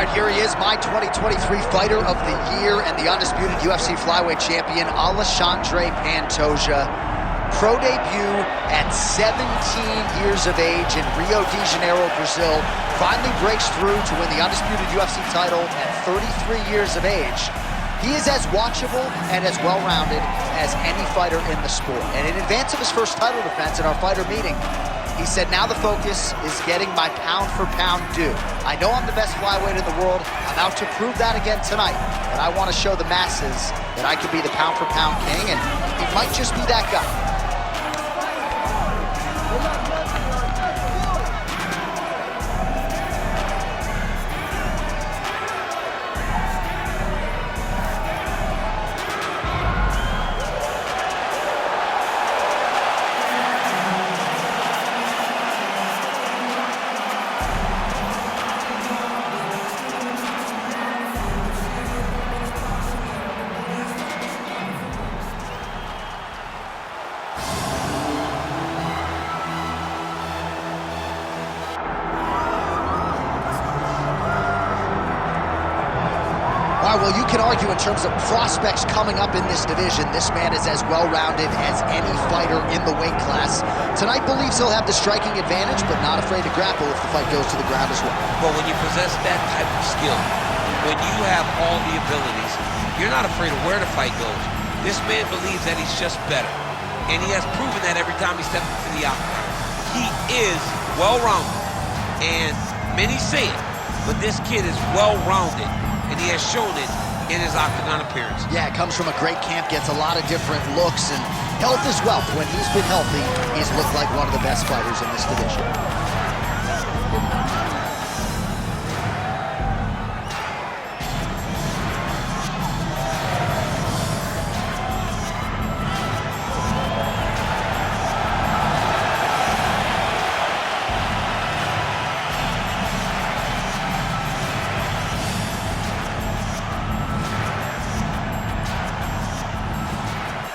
right, here he is, my 2023 Fighter of the Year and the undisputed UFC flyweight champion, Alexandre Pantoja. Pro debut at 17 years of age in Rio de Janeiro, Brazil. Finally breaks through to win the undisputed UFC title at 33 years of age. He is as watchable and as well-rounded as any fighter in the sport. And in advance of his first title defense at our fighter meeting, he said, now the focus is getting my pound-for-pound due. I know I'm the best flyweight in the world. I'm out to prove that again tonight. But I want to show the masses that I could be the pound-for-pound king, and he might just be that guy. Well, you can argue in terms of prospects coming up in this division, this man is as well-rounded as any fighter in the weight class. Tonight believes he'll have the striking advantage, but not afraid to grapple if the fight goes to the ground as well. Well, when you possess that type of skill, when you have all the abilities, you're not afraid of where the fight goes. This man believes that he's just better, and he has proven that every time he steps into the octagon. He is well-rounded, and many say it, but this kid is well-rounded. And he has shown it in his octagon appearance. Yeah, comes from a great camp, gets a lot of different looks, and health is wealth. When he's been healthy, he's looked like one of the best fighters in this division.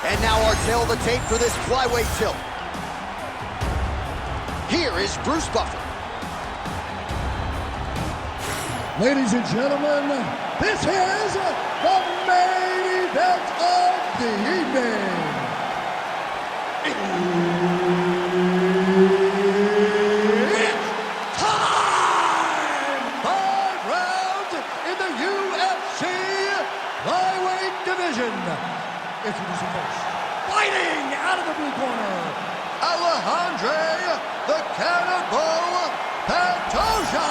And now our tail of the tape for this flyweight tilt. Here is Bruce Buffer. Ladies and gentlemen, this is the main event of the evening. It's time! 5 rounds in the UFC flyweight division. Introducing first, fighting out of the blue corner, Alexandre the Cannibal Pantoja.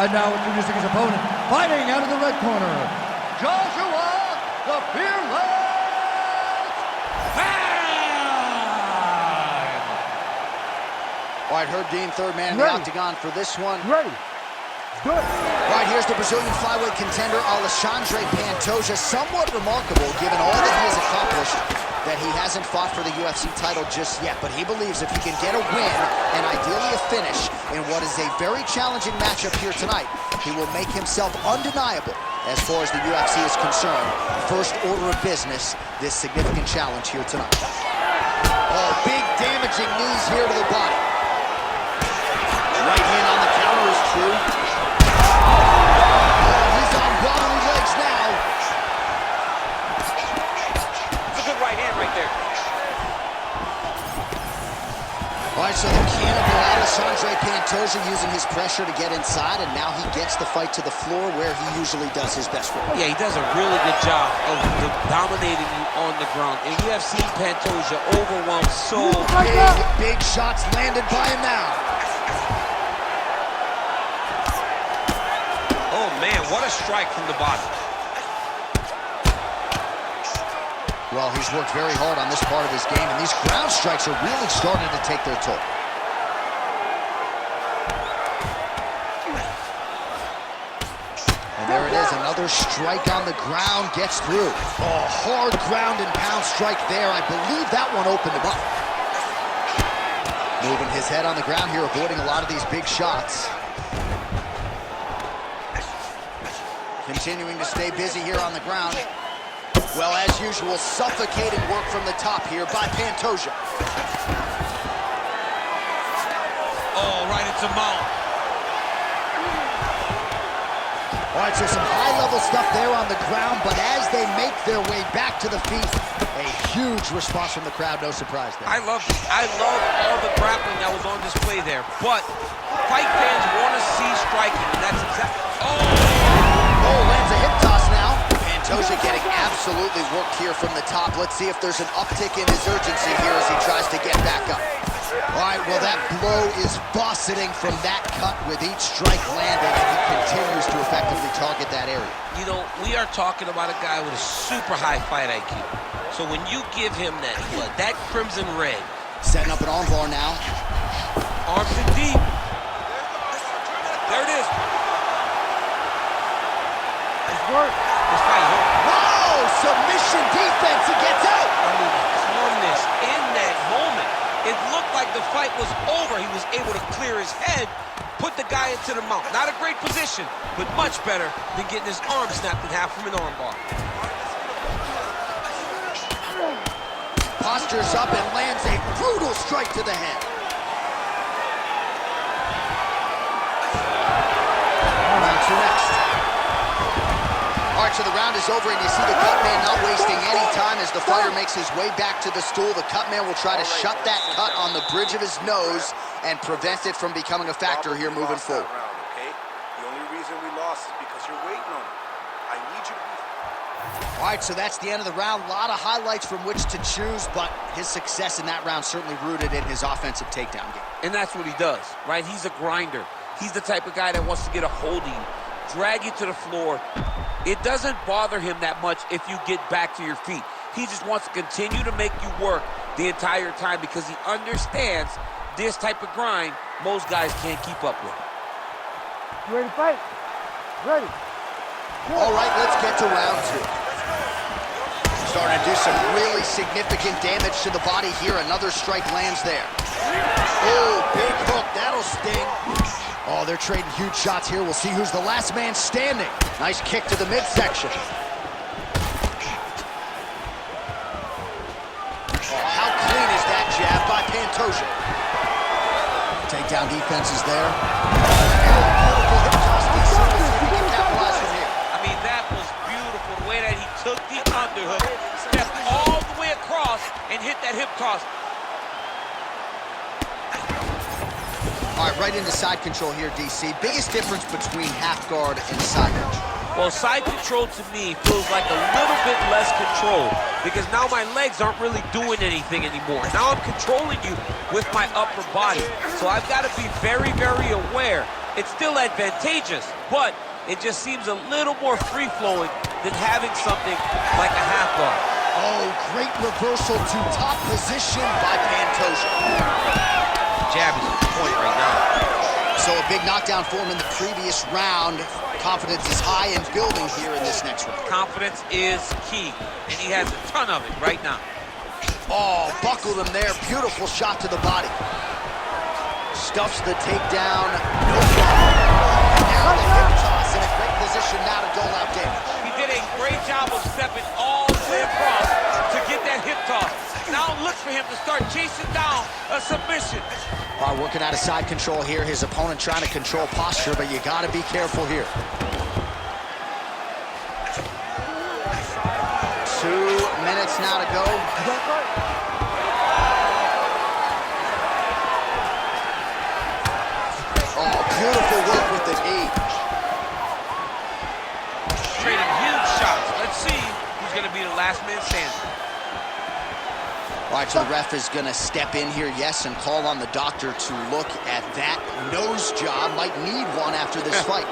And now introducing his opponent, fighting out of the red corner, Joshua the Fearless Fan. All right, Herb Dean, third man in the octagon for this one. Ready. Good. All right, here's the Brazilian flyweight contender, Alexandre Pantoja. Somewhat remarkable, given all that he has accomplished, that he hasn't fought for the UFC title just yet. But he believes if he can get a win, and ideally a finish, in what is a very challenging matchup here tonight, he will make himself undeniable as far as the UFC is concerned. First order of business, this significant challenge here tonight. Oh, big damaging knees here to the body. Right hand on the counter is true. All right, so the cannibal Alexandre Pantoja using his pressure to get inside, and now he gets the fight to the floor where he usually does his best work. Yeah, he does a really good job of dominating you on the ground. And you have seen Pantoja overwhelmed so big shots landed by him now. Oh, man, what a strike from the bottom. Well, he's worked very hard on this part of his game, and these ground strikes are really starting to take their toll. And there it is, another strike on the ground, gets through. Oh, hard ground and pound strike there. I believe that one opened him up. Moving his head on the ground here, avoiding a lot of these big shots. Continuing to stay busy here on the ground. Well, as usual, suffocating work from the top here by Pantoja. Oh, right into mount. All right, so some high-level stuff there on the ground, but as they make their way back to the feet, a huge response from the crowd, no surprise there. I love this. I love all the grappling that was on display there, but fight fans want to see striking, and that's exactly... Oh, lands a hip toss now. Pantoja getting absolutely worked here from the top. Let's see if there's an uptick in his urgency here as he tries to get back up. All right, well, that blow is bossing from that cut with each strike landing, and he continues to effectively target that area. You know, we are talking about a guy with a super high fight IQ. So when you give him that blood, that crimson red. Setting up an arm bar now. Arms in deep. There it is. Nice work. This fight hurt. Whoa, submission defense, he gets out. I mean, calmness in that moment. It looked like the fight was over. He was able to clear his head, put the guy into the mount. Not a great position, but much better than getting his arm snapped in half from an arm bar. Postures up and lands a brutal strike to the head. Round two next. All right, so the round is over, and you see the cut man not wasting any time as the fighter makes his way back to the stool. The cut man will try to shut that cut on the bridge of his nose and prevent it from becoming a factor here moving forward. Okay? The only reason we lost is because you're waiting on it. I need you to be... All right, so that's the end of the round. A lot of highlights from which to choose, but his success in that round certainly rooted in his offensive takedown game. And that's what he does, right? He's a grinder. He's the type of guy that wants to get a hold of you, drag you to the floor. It doesn't bother him that much if you get back to your feet. He just wants to continue to make you work the entire time because he understands this type of grind most guys can't keep up with. You ready to fight? Ready. All right, let's get to round two. Starting to do some really significant damage to the body here. Another strike lands there. Oh, big hook. That'll sting. Oh, they're trading huge shots here. We'll see who's the last man standing. Nice kick to the midsection. Oh, how clean is that jab by Pantoja? Takedown defense is there. Beautiful hip toss. Let's see if he can capitalize from here. I mean, that was beautiful. The way that he took the underhook, stepped all the way across, and hit that hip toss. All right, right into side control here, DC. Biggest difference between half guard and side control? Well, side control to me feels like a little bit less control because now my legs aren't really doing anything anymore. Now I'm controlling you with my upper body. So I've got to be very, very aware. It's still advantageous, but it just seems a little more free-flowing than having something like a half guard. Oh, great reversal to top position by Pantoja. Jab is the point right now. So a big knockdown for him in the previous round. Confidence is high and building here in this next round. Confidence is key, and he has a ton of it right now. Oh, buckled him there. Beautiful shot to the body. Stuffs the takedown. No problem. Now the hip toss in a great position now to dole out damage. He did a great job of stepping all the way across to get that hip toss. Now look for him to start chasing down a submission. All right, working out of side control here. His opponent trying to control posture, but you got to be careful here. 2 minutes now to go. Oh, beautiful work with the knee. Trading huge shots. Let's see who's going to be the last man standing. All right, so the ref is going to step in here, yes, and call on the doctor to look at that nose job. Might need one after this fight.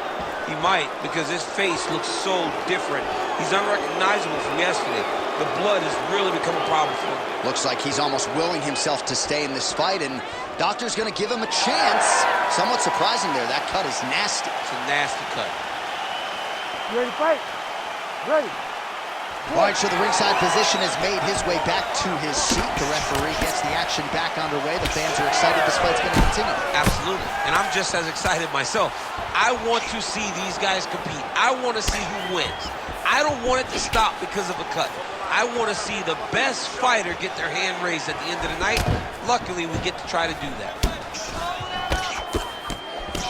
He might, because his face looks so different. He's unrecognizable from yesterday. The blood has really become a problem for him. Looks like he's almost willing himself to stay in this fight, and doctor's going to give him a chance. Somewhat surprising there. That cut is nasty. It's a nasty cut. You ready to fight? Ready. All right, so the ringside position has made his way back to his seat. The referee gets the action back underway. The fans are excited. This fight's going to continue. Absolutely, and I'm just as excited myself. I want to see these guys compete. I want to see who wins. I don't want it to stop because of a cut. I want to see the best fighter get their hand raised at the end of the night. Luckily, we get to try to do that.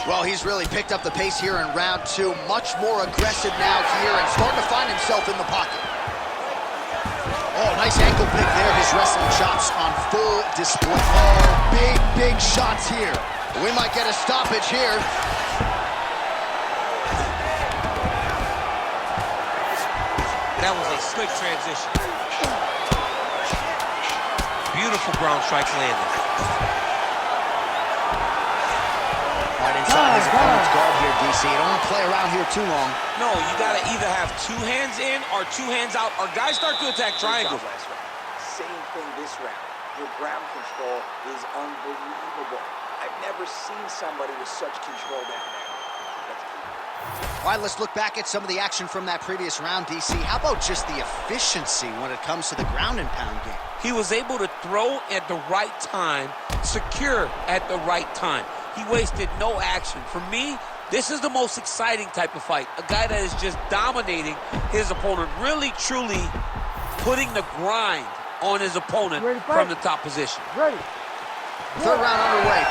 Well, he's really picked up the pace here in round 2. Much more aggressive now here and starting to find himself in the pocket. Oh, nice ankle pick there. His wrestling chops on full display. Oh, big shots here. We might get a stoppage here. That was a slick transition. Beautiful ground strike landing. Right inside his opponent's guard here, DC. You don't want to play around here too long. No, you got to either have 2 hands in or 2 hands out, or guys start to attack triangles. Same thing this round. Your ground control is unbelievable. I've never seen somebody with such control down there. All right, let's look back at some of the action from that previous round, DC. How about just the efficiency when it comes to the ground and pound game? He was able to throw at the right time, secure at the right time. He wasted no action. For me, this is the most exciting type of fight. A guy that is just dominating his opponent, really, truly putting the grind on his opponent from the top position. Ready. Third round underway.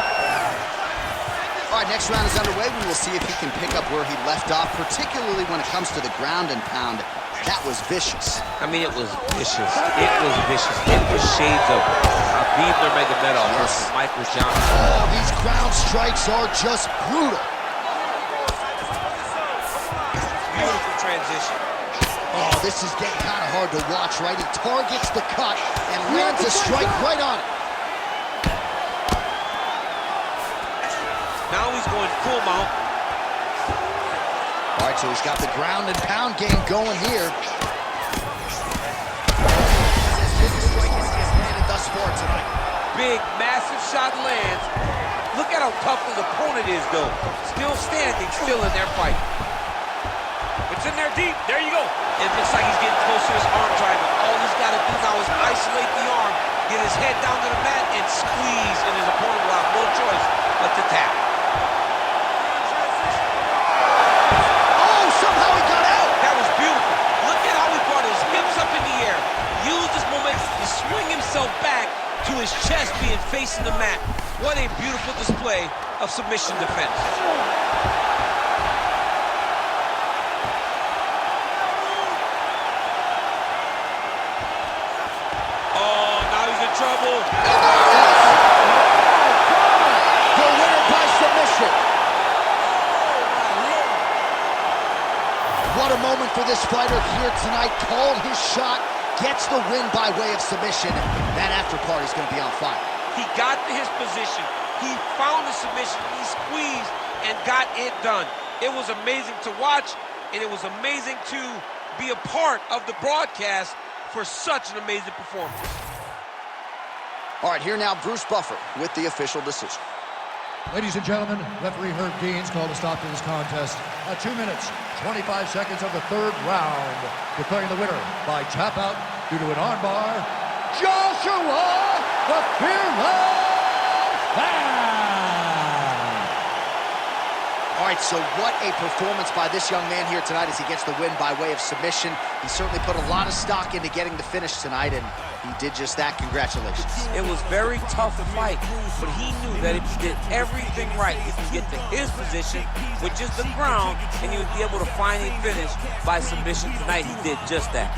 All right, next round is underway. We will see if he can pick up where he left off, particularly when it comes to the ground and pound. That was vicious. I mean, it was vicious. It was vicious. It was shades of Khabib Nurmagomedov versus Michael Johnson. Oh, these ground strikes are just brutal. Beautiful transition. Oh, this is getting kind of hard to watch, right? He targets the cut and lands a strike right on it. Now he's going full mount. All right, so he's got the ground and pound game going here. Thus far tonight. Big, massive shot lands. Look at how tough his opponent is, though. Still standing, still in their fight. It's in there deep. There you go. It looks like he's getting close to his arm triangle. All he's got to do now is isolate the arm, get his head down to the mat, and squeeze, and his opponent will have no choice but to tap. Oh, somehow he got out. That was beautiful. Look at how he brought his hips up in the air. Used this momentum to swing himself back to his chest being facing the mat. What a beautiful display of submission defense. Oh, now he's in trouble. The winner by submission. What a moment for this fighter here tonight. Called his shot, gets the win by way of submission. That after party's going to be on fire. He got to his position. He found the submission. He squeezed and got it done. It was amazing to watch, and it was amazing to be a part of the broadcast for such an amazing performance. All right, here now Bruce Buffer with the official decision. Ladies and gentlemen, referee Herb Deans called a stop to this contest at 2 minutes, 25 seconds of the third round, declaring the winner by tap out due to an armbar, Joshua the Fearless Man! All right, so what a performance by this young man here tonight as he gets the win by way of submission. He certainly put a lot of stock into getting the finish tonight, and he did just that. Congratulations. It was very tough to fight, but he knew that if he did everything right, he could get to his position, which is the ground, and he would be able to finally finish by submission tonight. He did just that.